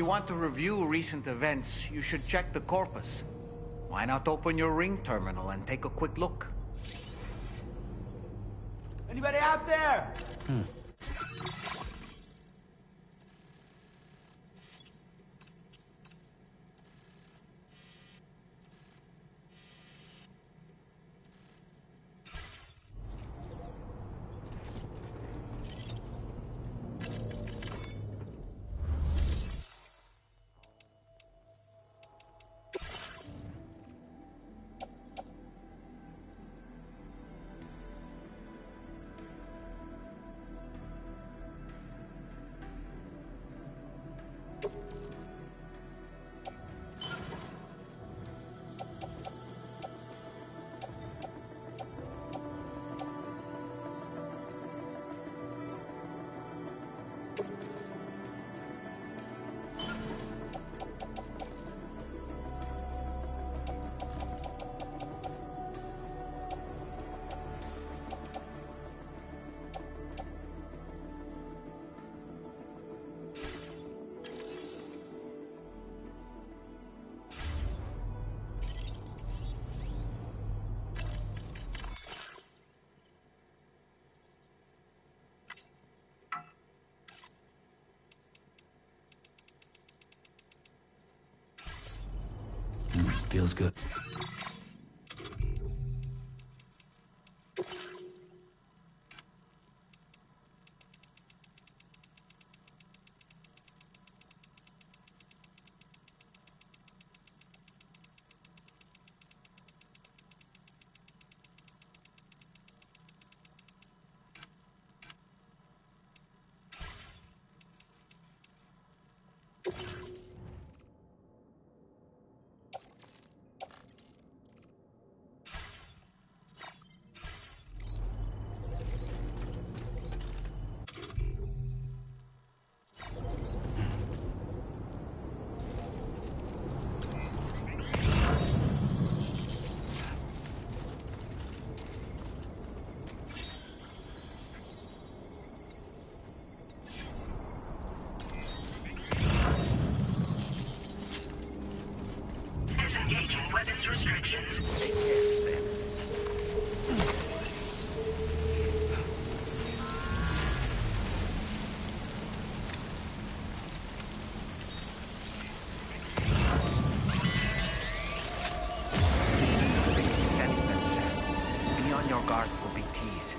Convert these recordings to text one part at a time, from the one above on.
you want to review recent events, you should check the corpus. Why not open your ring terminal and take a quick look? Anybody out there? Feels good. Disengaging weapons restrictions. Take care, then. Makes sense then, Sam. Be on your guard for big T's.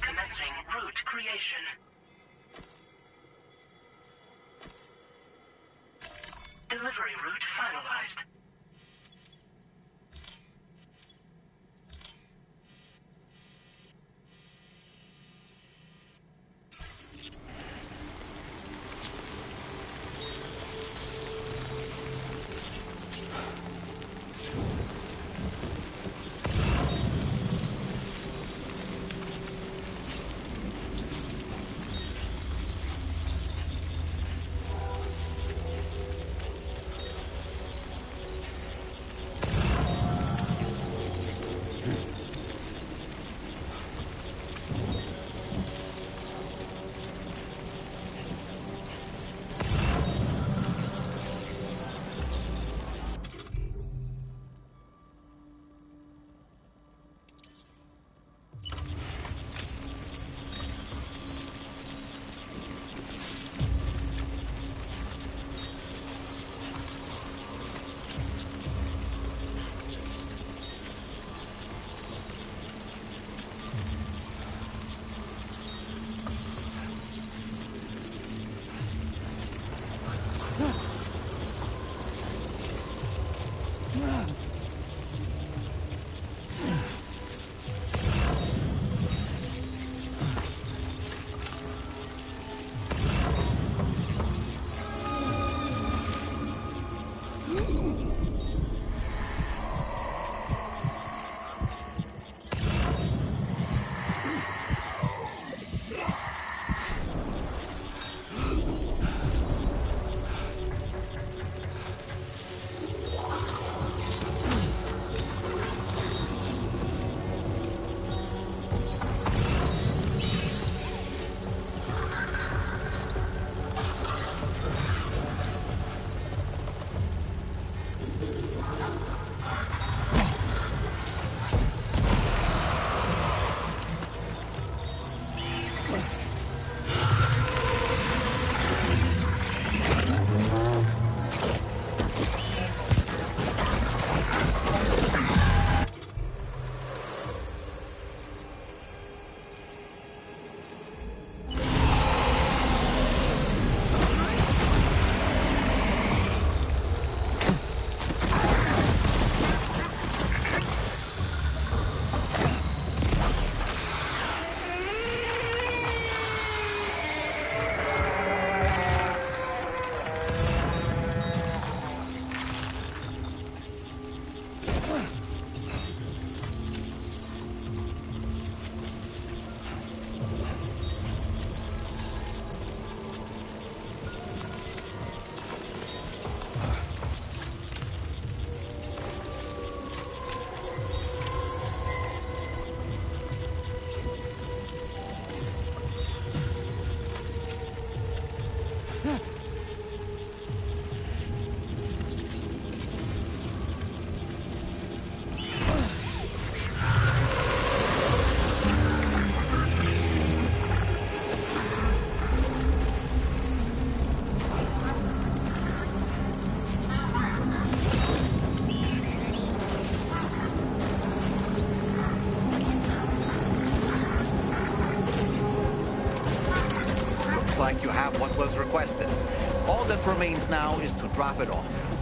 Commencing route creation. Delivery route finalized. out what was requested. All that remains now is to drop it off.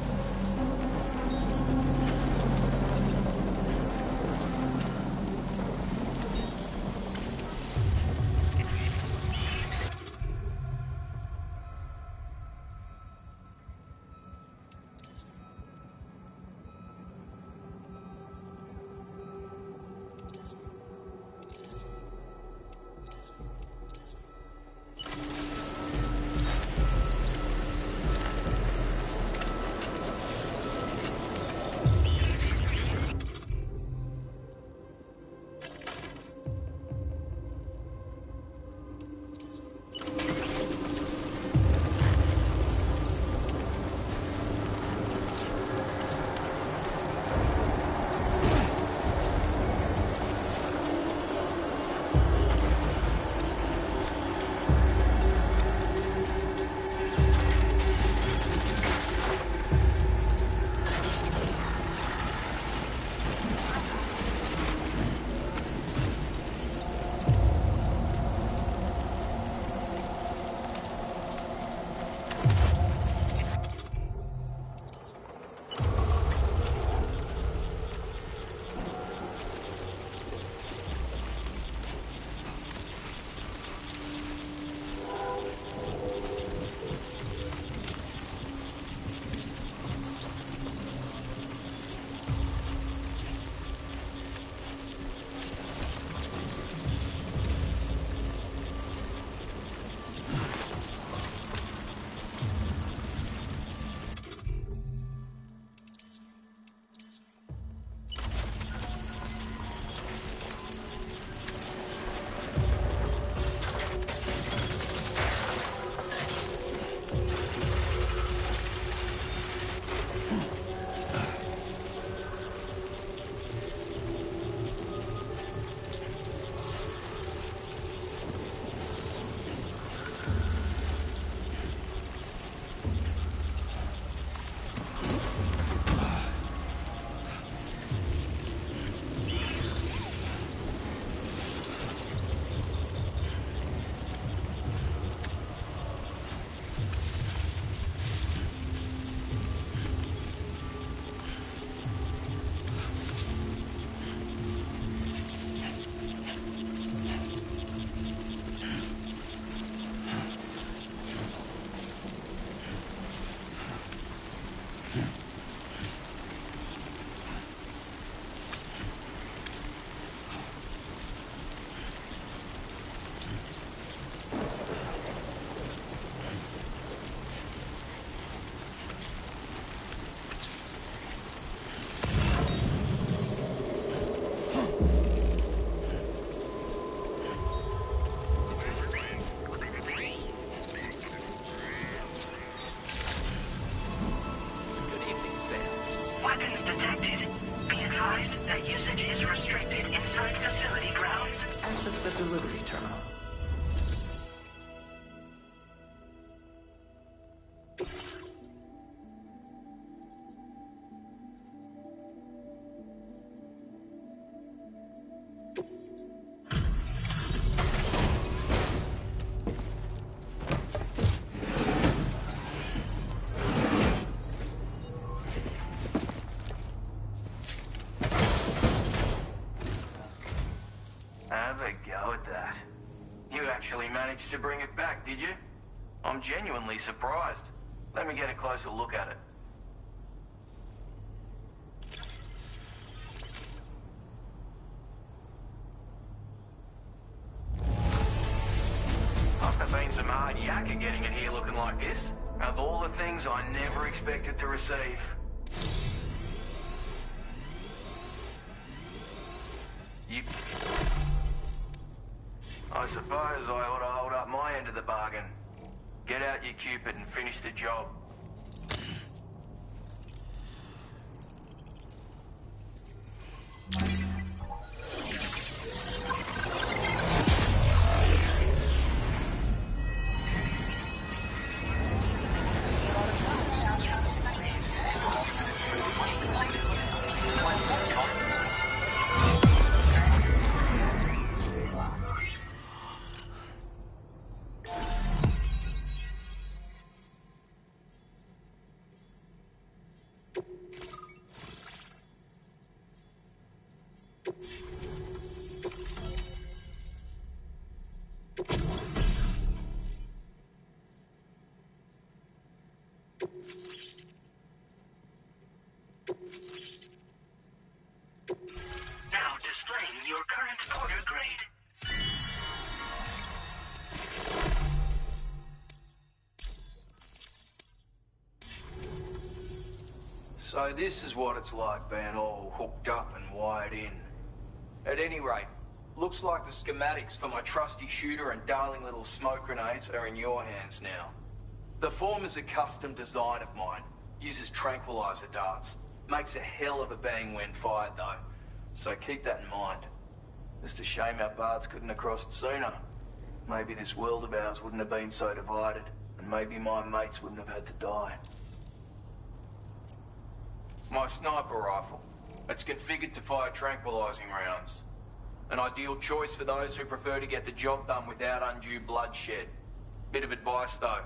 delivery terminal. Have a go at that. You actually managed to bring it back, did you? I'm genuinely surprised. Let me get a closer look at it. Must have been some hard yakka getting it here looking like this. Of all the things I never expected to receive. I suppose I ought to hold up my end of the bargain. Get out your Cupid and finish the job. So this is what it's like being all hooked up and wired in. At any rate, looks like the schematics for my trusty shooter and darling little smoke grenades are in your hands now. The form is a custom design of mine. Uses tranquilizer darts. Makes a hell of a bang when fired though. So keep that in mind. Just a shame our paths couldn't have crossed sooner. Maybe this world of ours wouldn't have been so divided. And maybe my mates wouldn't have had to die. My sniper rifle. It's configured to fire tranquilizing rounds. An ideal choice for those who prefer to get the job done without undue bloodshed. Bit of advice though.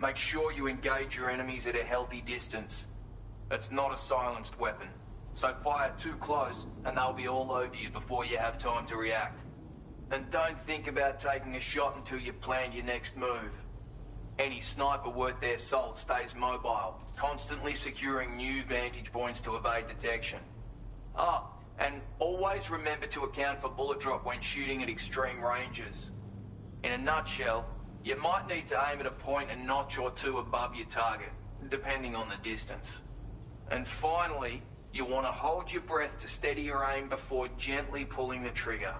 Make sure you engage your enemies at a healthy distance. It's not a silenced weapon. So fire too close and they'll be all over you before you have time to react. And don't think about taking a shot until you've planned your next move. Any sniper worth their salt stays mobile, constantly securing new vantage points to evade detection. Ah, and always remember to account for bullet drop when shooting at extreme ranges. In a nutshell, you might need to aim at a point a notch or two above your target, depending on the distance. And finally, you want to hold your breath to steady your aim before gently pulling the trigger.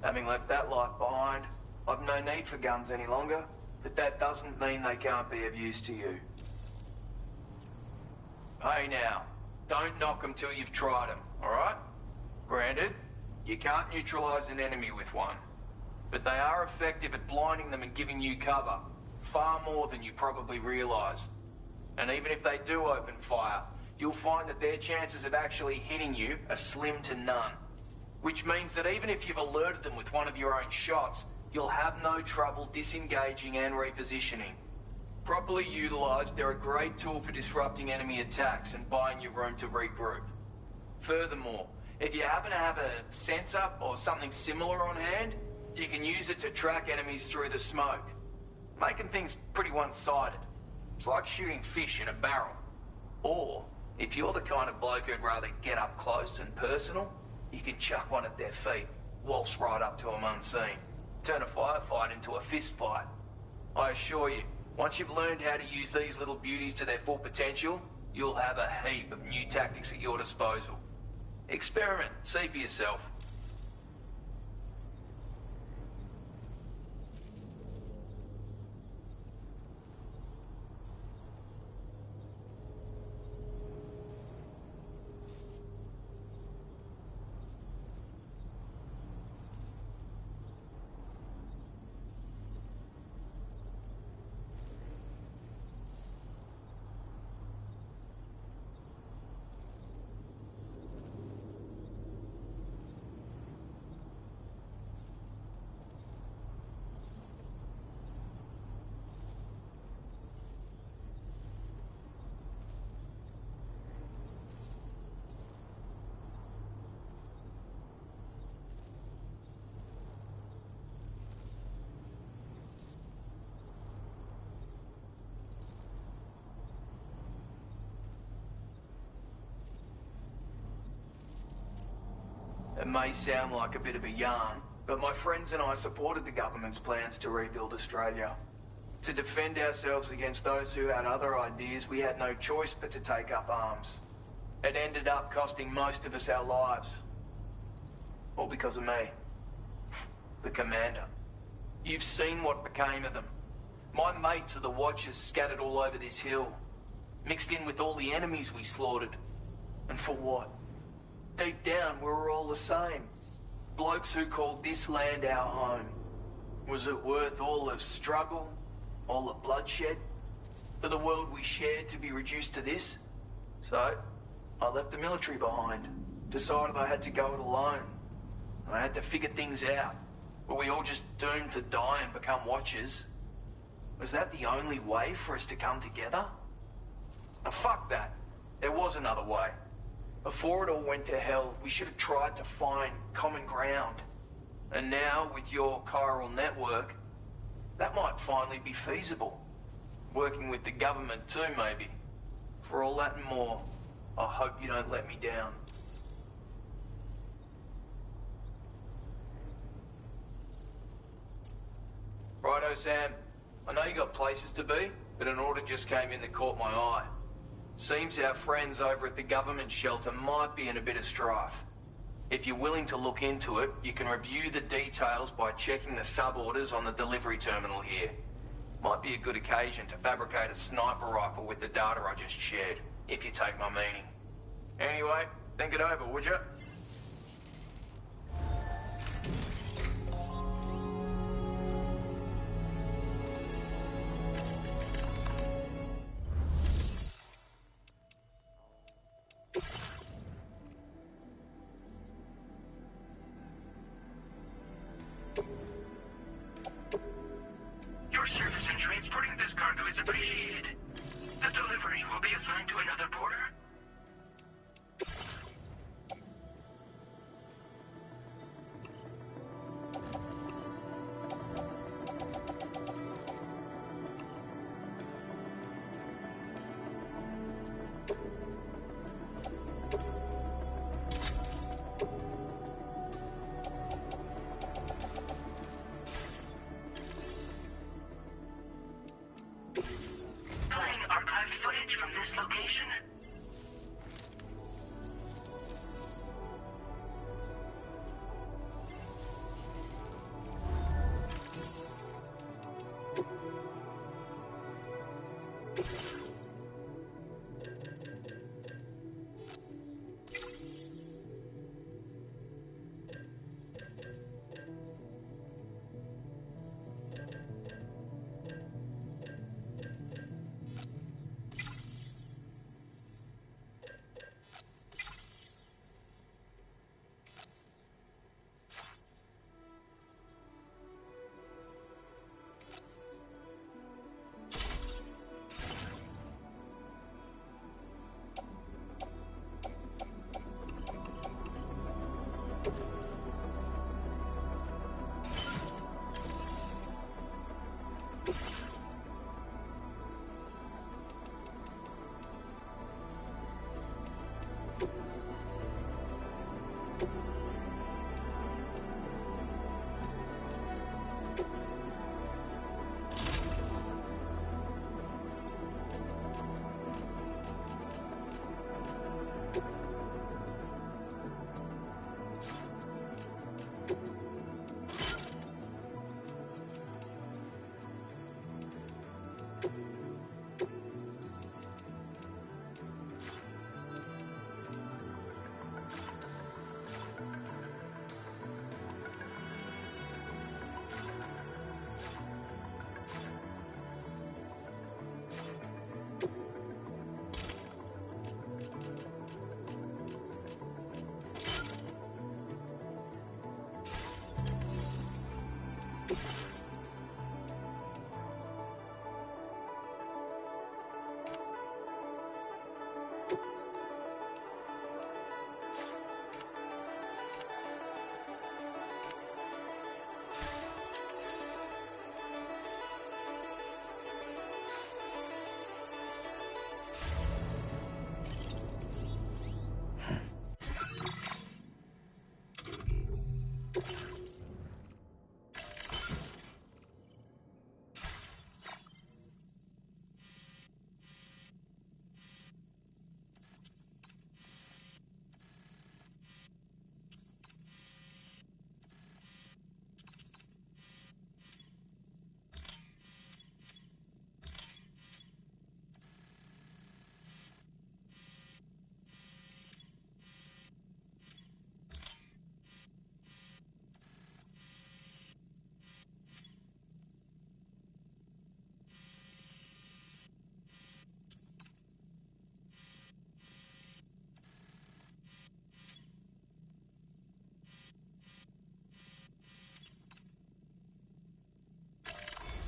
Having left that life behind, I've no need for guns any longer. But that doesn't mean they can't be of use to you. Hey now, don't knock them till you've tried them, alright? Granted, you can't neutralize an enemy with one. But they are effective at blinding them and giving you cover. Far more than you probably realize. And even if they do open fire, you'll find that their chances of actually hitting you are slim to none. Which means that even if you've alerted them with one of your own shots, you'll have no trouble disengaging and repositioning. Properly utilized, they're a great tool for disrupting enemy attacks and buying you room to regroup. Furthermore, if you happen to have a sensor or something similar on hand, you can use it to track enemies through the smoke, making things pretty one-sided. It's like shooting fish in a barrel. Or, if you're the kind of bloke who'd rather get up close and personal, you can chuck one at their feet, waltz right up to them unseen. Turn a firefight into a fist fight. I assure you, once you've learned how to use these little beauties to their full potential, you'll have a heap of new tactics at your disposal. Experiment, see for yourself. It may sound like a bit of a yarn, but my friends and I supported the government's plans to rebuild Australia. To defend ourselves against those who had other ideas, we had no choice but to take up arms. It ended up costing most of us our lives. All because of me. The commander. You've seen what became of them. My mates are the Watchers scattered all over this hill. Mixed in with all the enemies we slaughtered. And for what? Deep down, we were all the same. Blokes who called this land our home. Was it worth all the struggle, all the bloodshed, for the world we shared to be reduced to this? So, I left the military behind. Decided I had to go it alone. I had to figure things out. Were we all just doomed to die and become Watchers? Was that the only way for us to come together? Now fuck that. There was another way. Before it all went to hell, we should have tried to find common ground. And now, with your chiral network, that might finally be feasible. Working with the government too, maybe. For all that and more, I hope you don't let me down. Righto, Sam. I know you got places to be, but an order just came in that caught my eye. Seems our friends over at the government shelter might be in a bit of strife. If you're willing to look into it, you can review the details by checking the sub-orders on the delivery terminal here. Might be a good occasion to fabricate a sniper rifle with the data I just shared, if you take my meaning. Anyway, think it over, would you? Your service in transporting this cargo is appreciated. The delivery will be assigned to another porter. Playing archived footage from this location.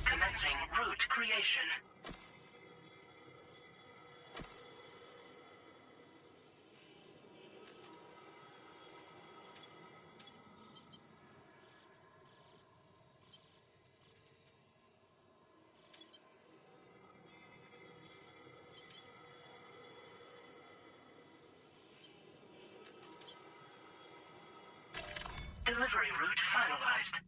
Commencing route creation. Delivery route finalized.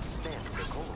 withstand the cold.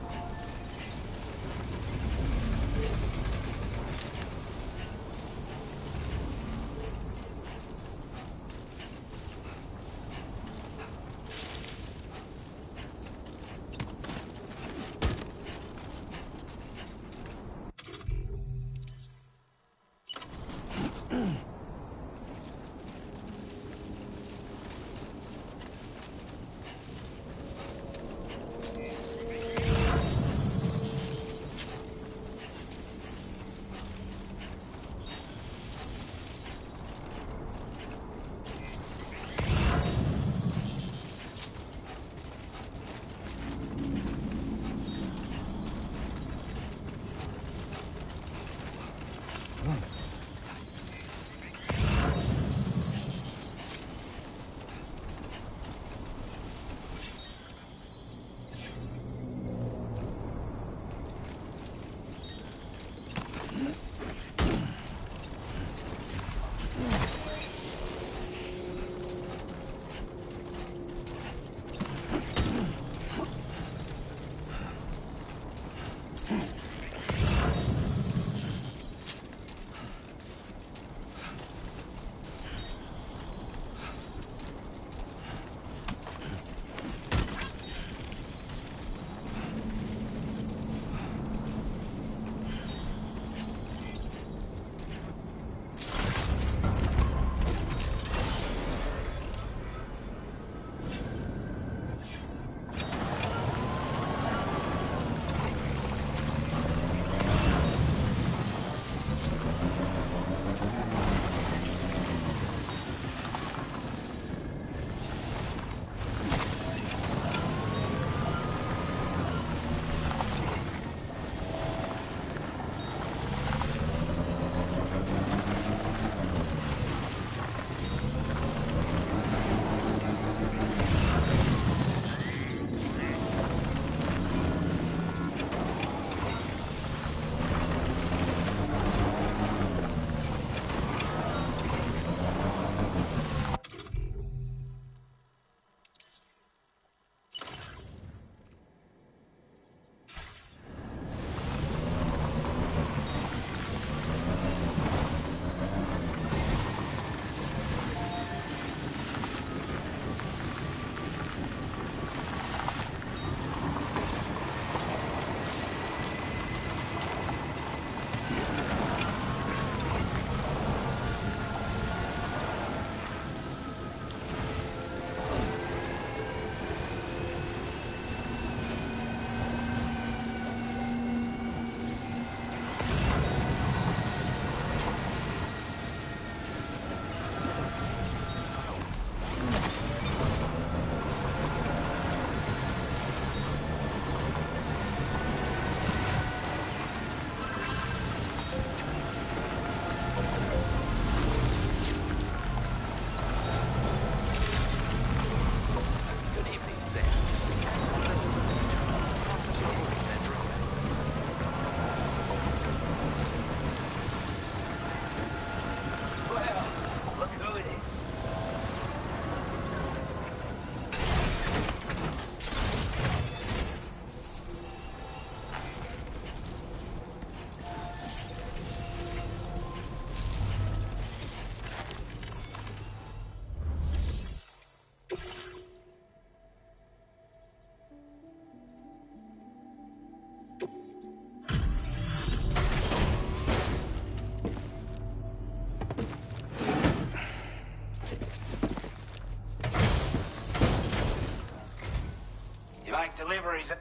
Make deliveries.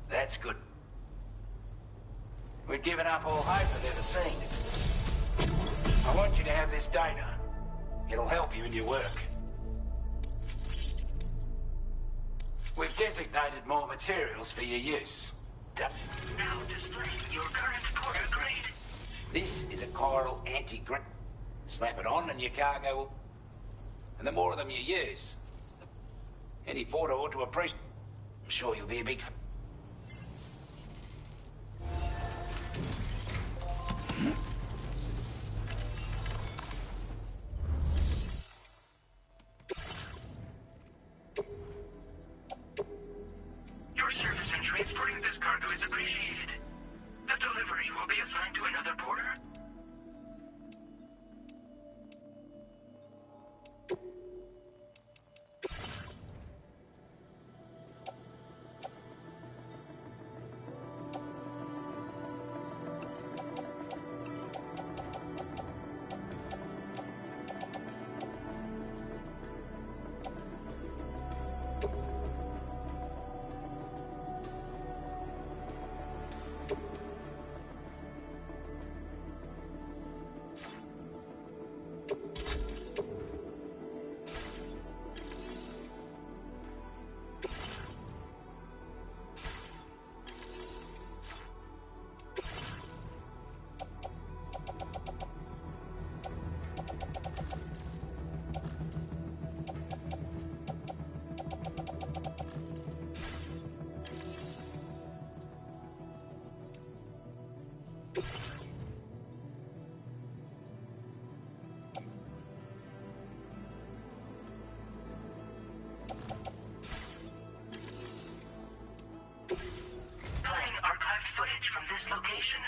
That's good. We'd given up all hope of ever seeing it. I want you to have this data. It'll help you in your work. We've designated more materials for your use. Now displaying your current quarter grade. This is a coral anti-grit. Slap it on and your cargo will... And the more of them you use, any porter ought to appreciate... I'm sure you'll be a big fan. Your service and appreciated. The delivery will be assigned to another porter. Playing archived footage from this location.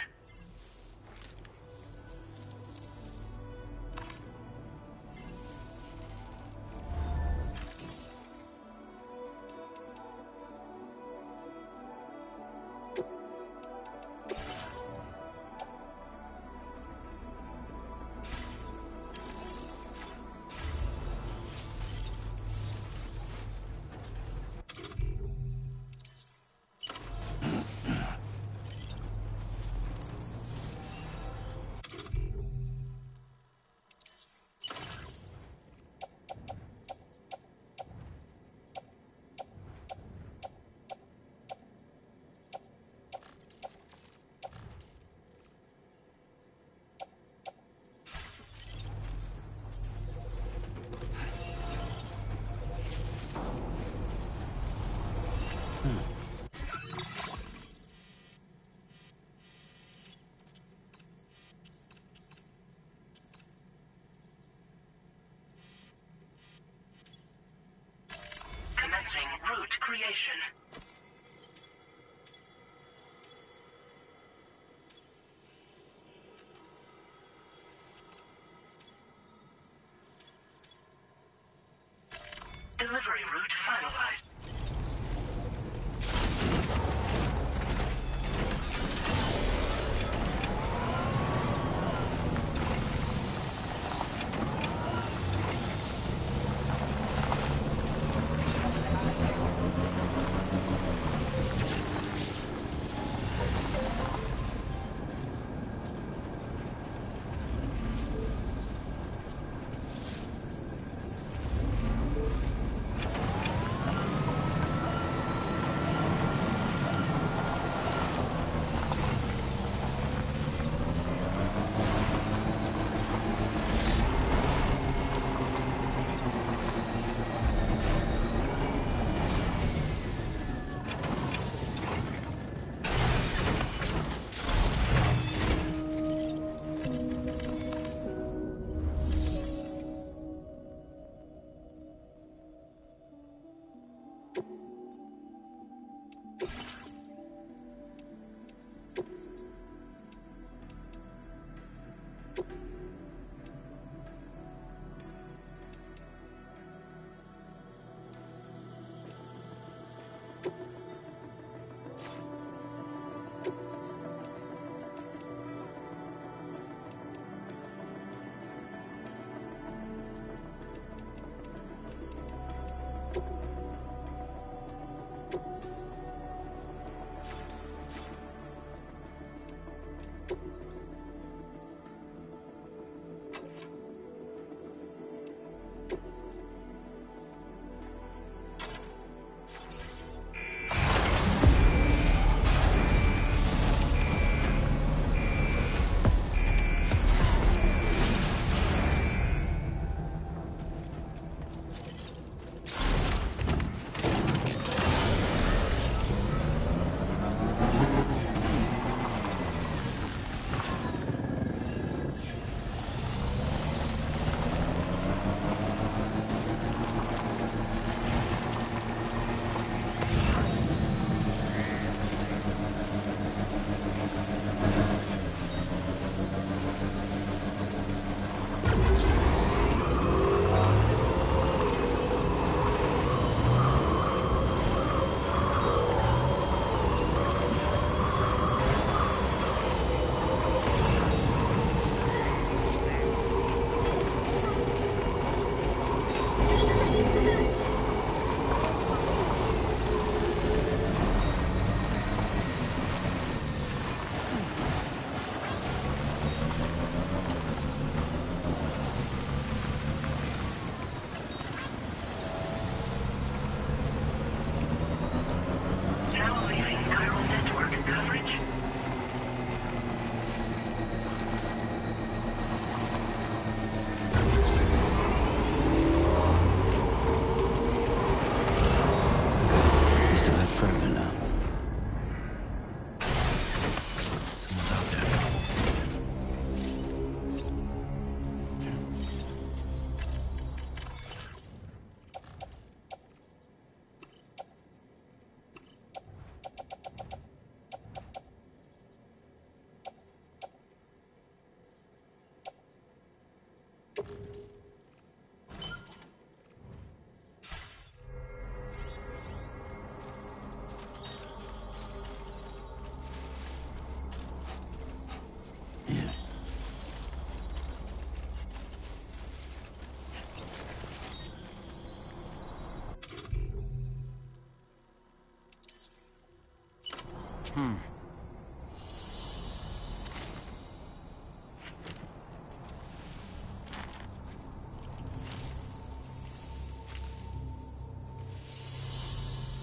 Commencing route creation. Delivery route finalized.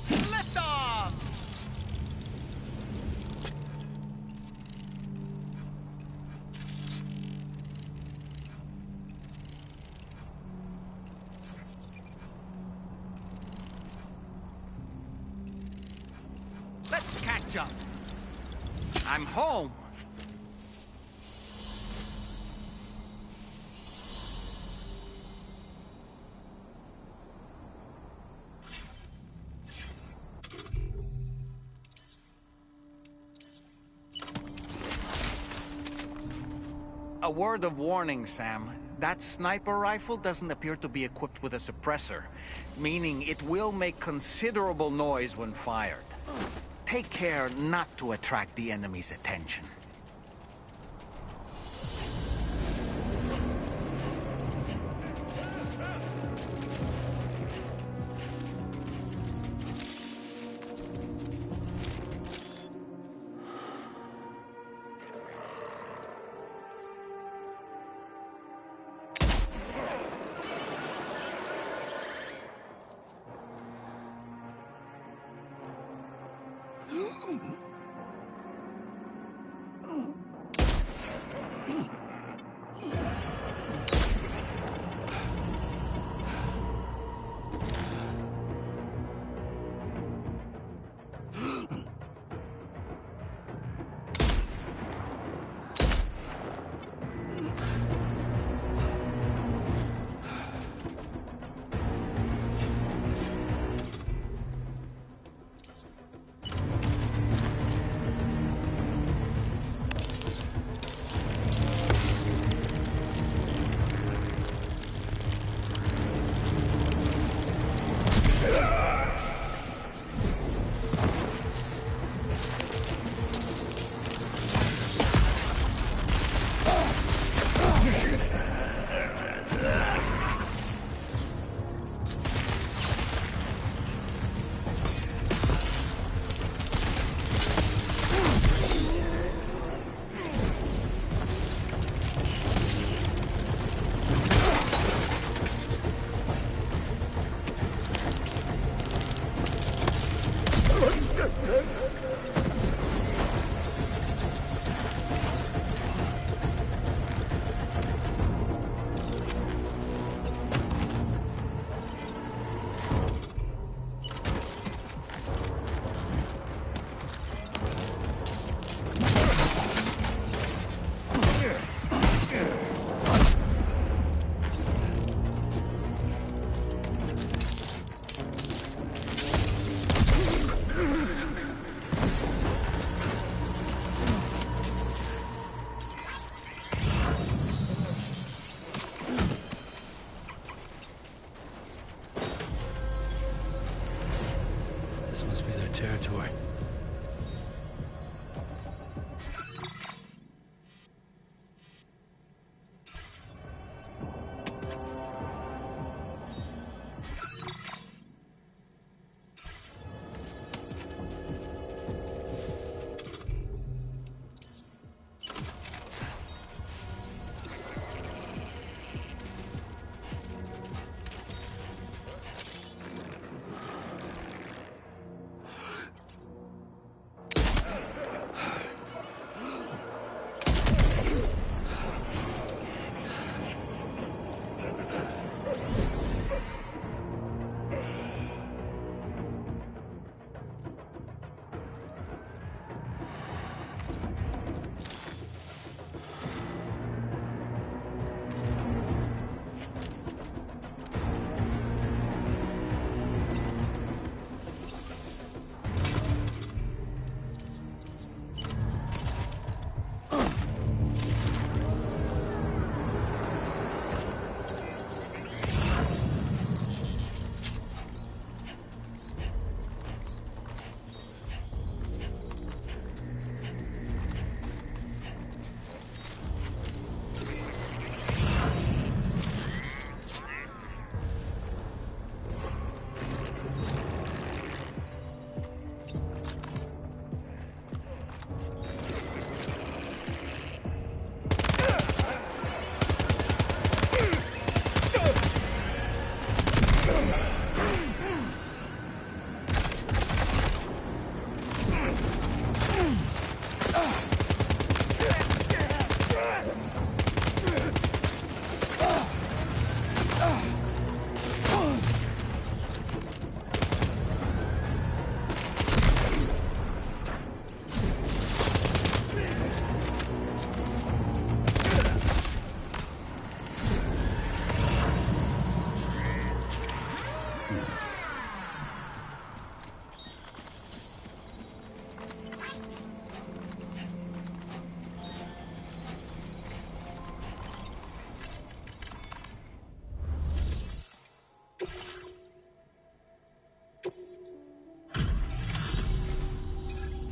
Liftoff! Let's catch up. I'm home. A word of warning, Sam. That sniper rifle doesn't appear to be equipped with a suppressor, meaning it will make considerable noise when fired. Take care not to attract the enemy's attention.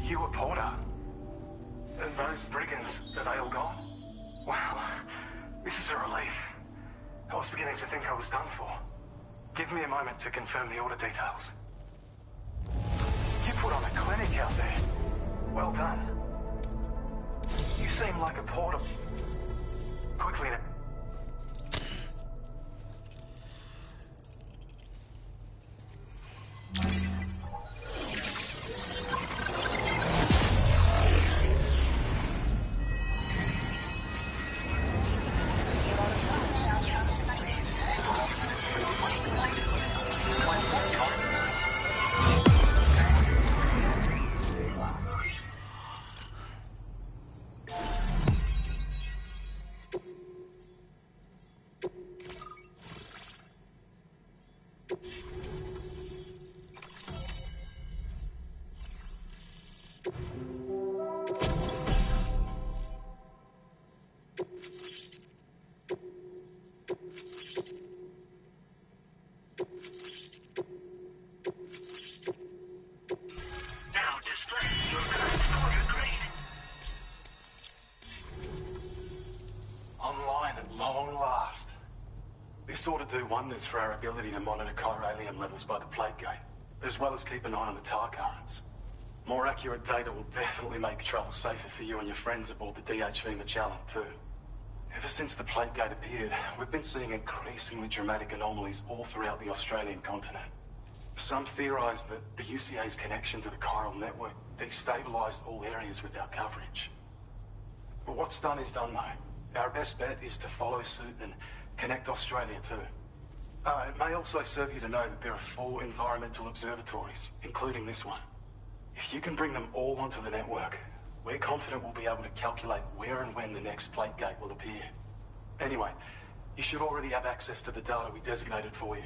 You a Porter? And those brigands, are they all gone? Wow, this is a relief. I was beginning to think I was done for. Give me a moment to confirm the order details. You put on a clinic out there. Well done. You seem like a Porter. Quickly now. Now display your current order grade. Online at long last. This ought to do wonders for our ability to monitor chiralium levels by the plate gate, as well as keep an eye on the tar currents. More accurate data will definitely make travel safer for you and your friends aboard the DHV Magellan, too. Ever since the plate gate appeared, we've been seeing increasingly dramatic anomalies all throughout the Australian continent. Some theorise that the UCA's connection to the chiral network destabilised all areas with our coverage. But what's done is done, though. Our best bet is to follow suit and connect Australia too. It may also serve you to know that there are 4 environmental observatories, including this one. If you can bring them all onto the network, we're confident we'll be able to calculate where and when the next plate gate will appear. Anyway, you should already have access to the data we designated for you.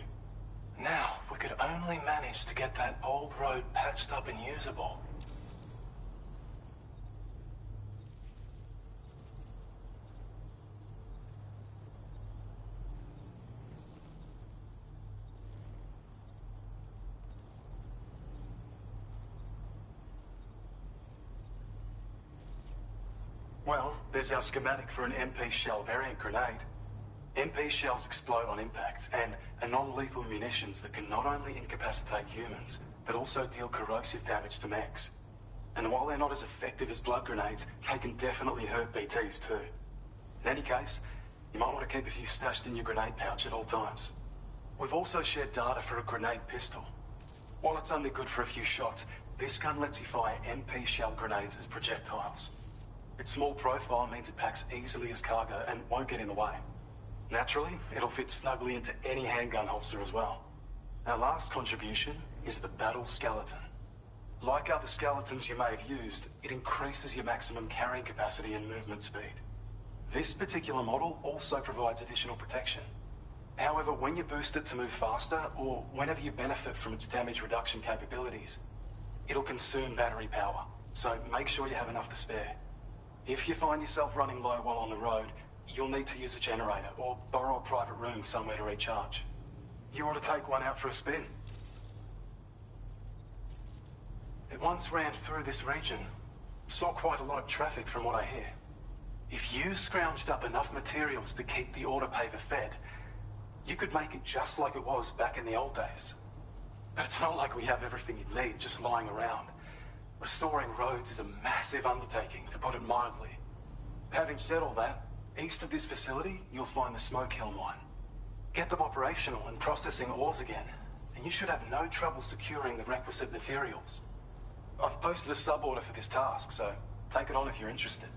Now, if we could only manage to get that old road patched up and usable. Well, there's our schematic for an MP shell variant grenade. MP shells explode on impact, and are non-lethal munitions that can not only incapacitate humans, but also deal corrosive damage to mechs. And while they're not as effective as blood grenades, they can definitely hurt BTs too. In any case, you might want to keep a few stashed in your grenade pouch at all times. We've also shared data for a grenade pistol. While it's only good for a few shots, this gun lets you fire MP shell grenades as projectiles. Its small profile means it packs easily as cargo and won't get in the way. Naturally, it'll fit snugly into any handgun holster as well. Our last contribution is the battle skeleton. Like other skeletons you may have used, it increases your maximum carrying capacity and movement speed. This particular model also provides additional protection. However, when you boost it to move faster, or whenever you benefit from its damage reduction capabilities, it'll consume battery power, so make sure you have enough to spare. If you find yourself running low while on the road, you'll need to use a generator or borrow a private room somewhere to recharge. You ought to take one out for a spin. It once ran through this region. Saw quite a lot of traffic from what I hear. If you scrounged up enough materials to keep the autopaver fed, you could make it just like it was back in the old days. But it's not like we have everything you need just lying around. Restoring roads is a massive undertaking, to put it mildly. Having said all that, east of this facility, you'll find the Smoke Hill mine. Get them operational and processing ores again, and you should have no trouble securing the requisite materials. I've posted a sub-order for this task, so take it on if you're interested.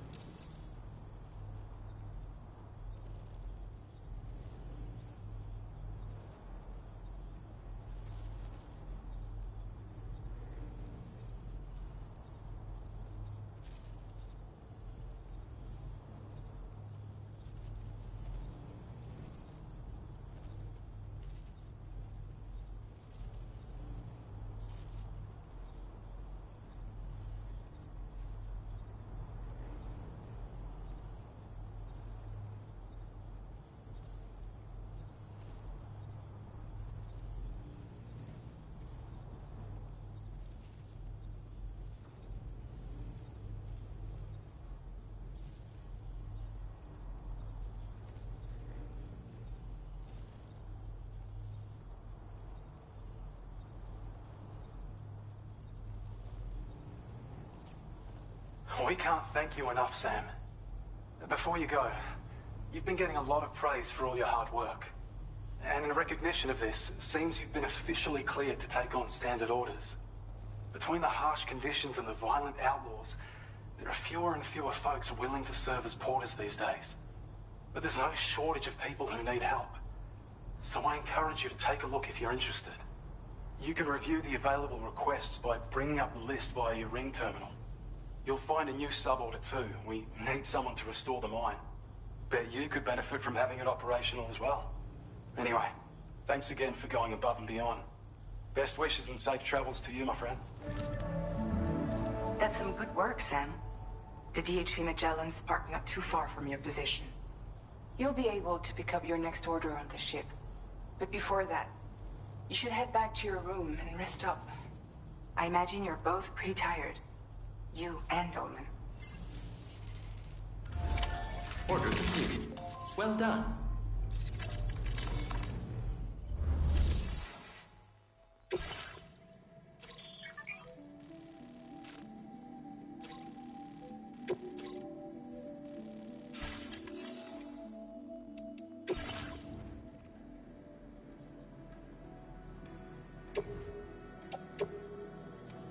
We can't thank you enough, Sam. Before you go, you've been getting a lot of praise for all your hard work. And in recognition of this, it seems you've been officially cleared to take on standard orders. Between the harsh conditions and the violent outlaws, there are fewer and fewer folks willing to serve as porters these days. But there's no shortage of people who need help. So I encourage you to take a look if you're interested. You can review the available requests by bringing up the list via your ring terminal. You'll find a new sub-order too. We need someone to restore the mine. Bet you could benefit from having it operational as well. Anyway, thanks again for going above and beyond. Best wishes and safe travels to you, my friend. That's some good work, Sam. The DHV Magellan's parked not too far from your position. You'll be able to pick up your next order on the ship. But before that, you should head back to your room and rest up. I imagine you're both pretty tired. You and Dolman. Order completed. Well done.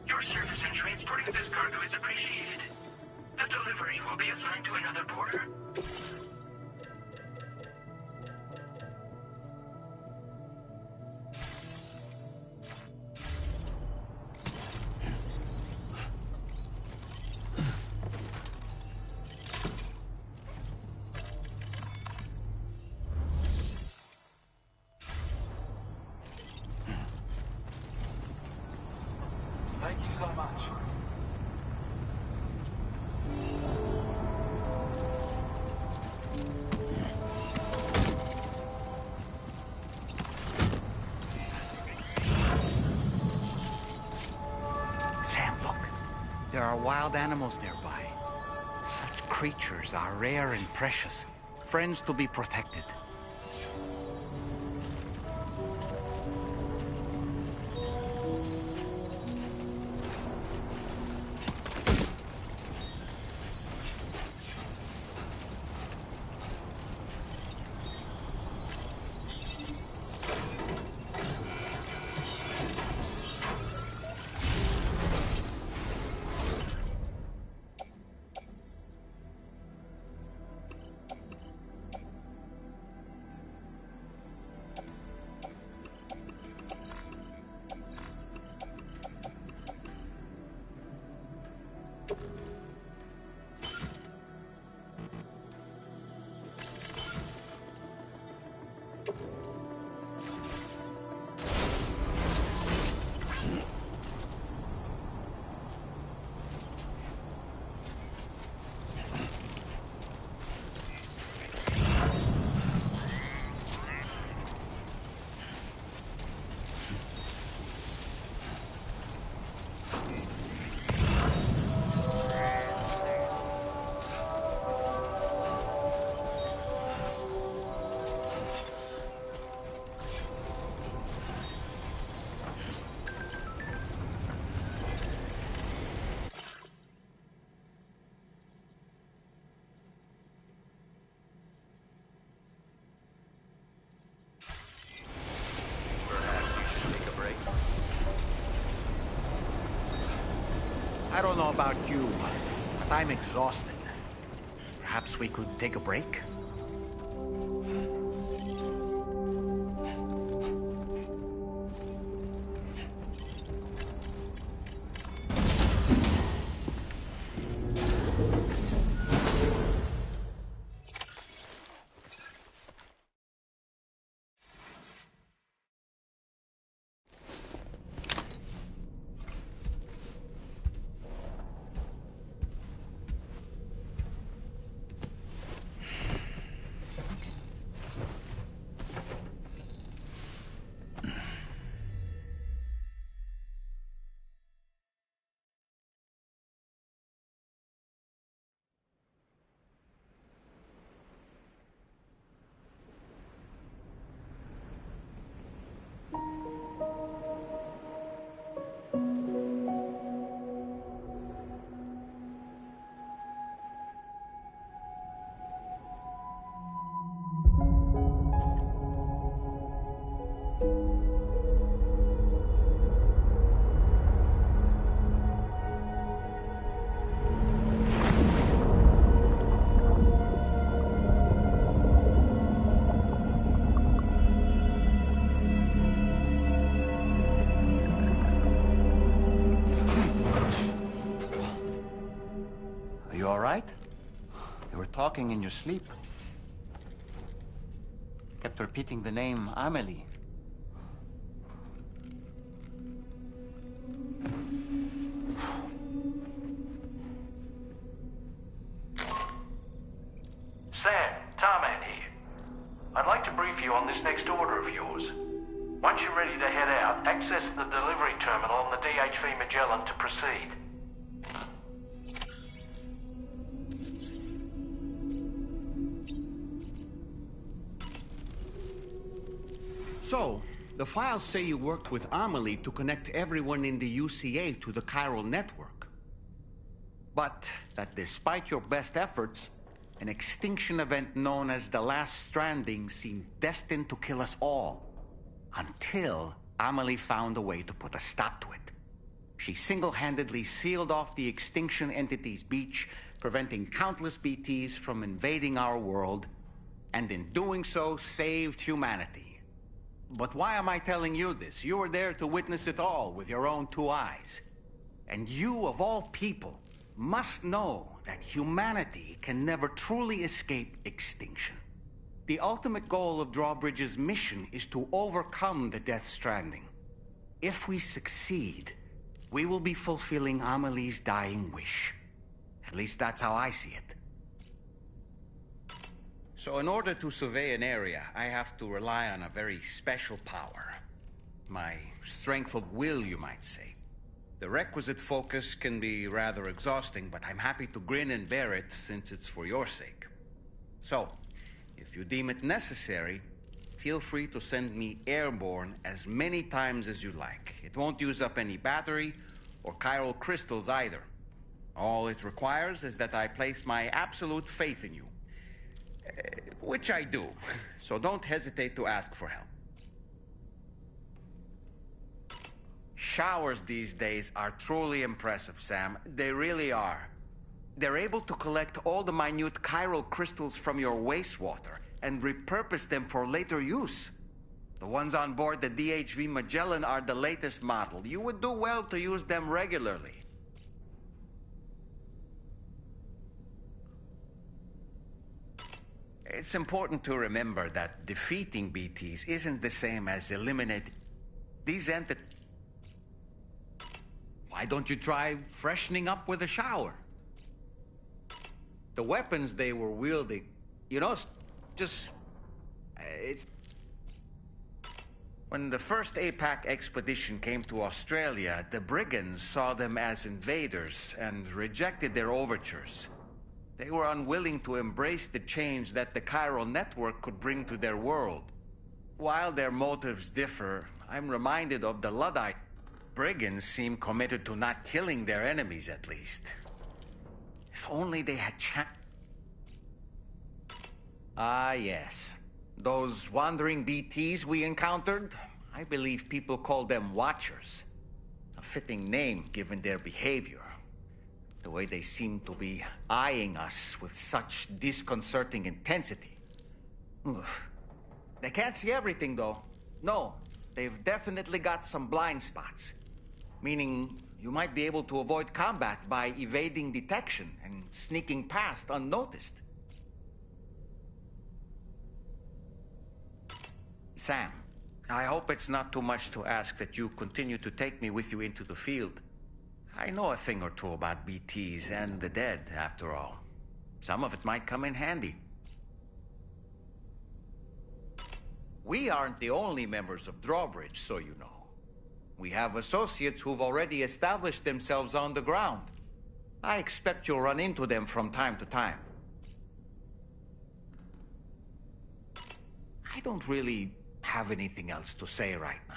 Your service in transporting this cargo is appreciated. The delivery will be assigned to another porter. Thank you so much. Sam, look. There are wild animals nearby. Such creatures are rare and precious. Friends to be protected. I don't know about you, but I'm exhausted. Perhaps we could take a break? You all right? You were talking in your sleep. Kept repeating the name Amelie. Sam, Tarman here. I'd like to brief you on this next order of yours. Once you're ready to head out, access the delivery terminal on the DHV Magellan to proceed. So, the files say you worked with Amelie to connect everyone in the UCA to the chiral network. But that despite your best efforts, an extinction event known as the Last Stranding seemed destined to kill us all. Until Amelie found a way to put a stop to it. She single-handedly sealed off the extinction entity's beach, preventing countless BTs from invading our world, and in doing so, saved humanity. But why am I telling you this? You were there to witness it all with your own 2 eyes. And you, of all people, must know that humanity can never truly escape extinction. The ultimate goal of Drawbridge's mission is to overcome the Death Stranding. If we succeed, we will be fulfilling Amelie's dying wish. At least that's how I see it. So in order to survey an area, I have to rely on a very special power. My strength of will, you might say. The requisite focus can be rather exhausting, but I'm happy to grin and bear it since it's for your sake. So, if you deem it necessary, feel free to send me airborne as many times as you like. It won't use up any battery or chiral crystals either. All it requires is that I place my absolute faith in you. Which I do, so don't hesitate to ask for help. Showers these days are truly impressive, Sam. They really are. They're able to collect all the minute chiral crystals from your wastewater and repurpose them for later use. The ones on board the DHV Magellan are the latest model. You would do well to use them regularly. It's important to remember that defeating BTs isn't the same as eliminating these entities. Why don't you try freshening up with a shower? The weapons they were wielding, you know, it's... When the first APAC expedition came to Australia, the brigands saw them as invaders and rejected their overtures. They were unwilling to embrace the change that the chiral network could bring to their world. While their motives differ, I'm reminded of the Luddite. Brigands seem committed to not killing their enemies, at least. If only they had Ah, yes. Those wandering BTs we encountered, I believe people call them Watchers. A fitting name given their behavior. The way they seem to be eyeing us with such disconcerting intensity. Oof. They can't see everything, though. No, they've definitely got some blind spots. Meaning, you might be able to avoid combat by evading detection and sneaking past unnoticed. Sam, I hope it's not too much to ask that you continue to take me with you into the field. I know a thing or two about BTs and the dead, after all. Some of it might come in handy. We aren't the only members of Drawbridge, so you know. We have associates who've already established themselves on the ground. I expect you'll run into them from time to time. I don't really have anything else to say right now.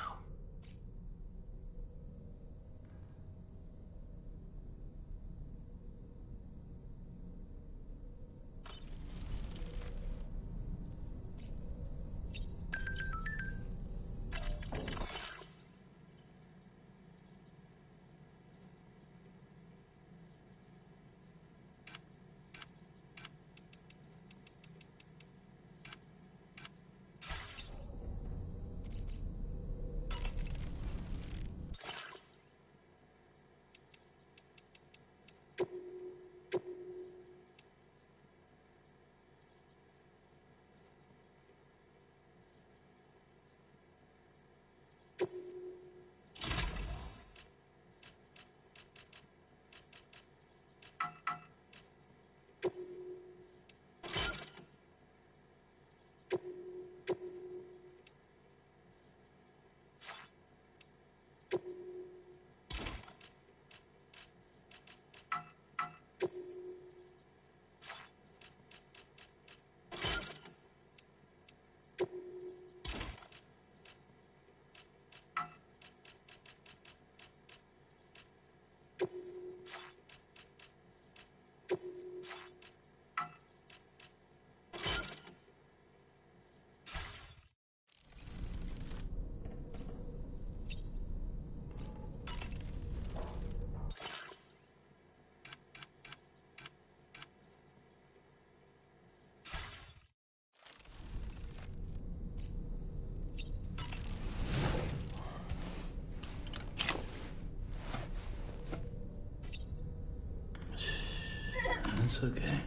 It's okay.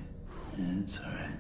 It's alright.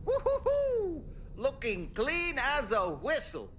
Woo-hoo-hoo! Looking clean as a whistle.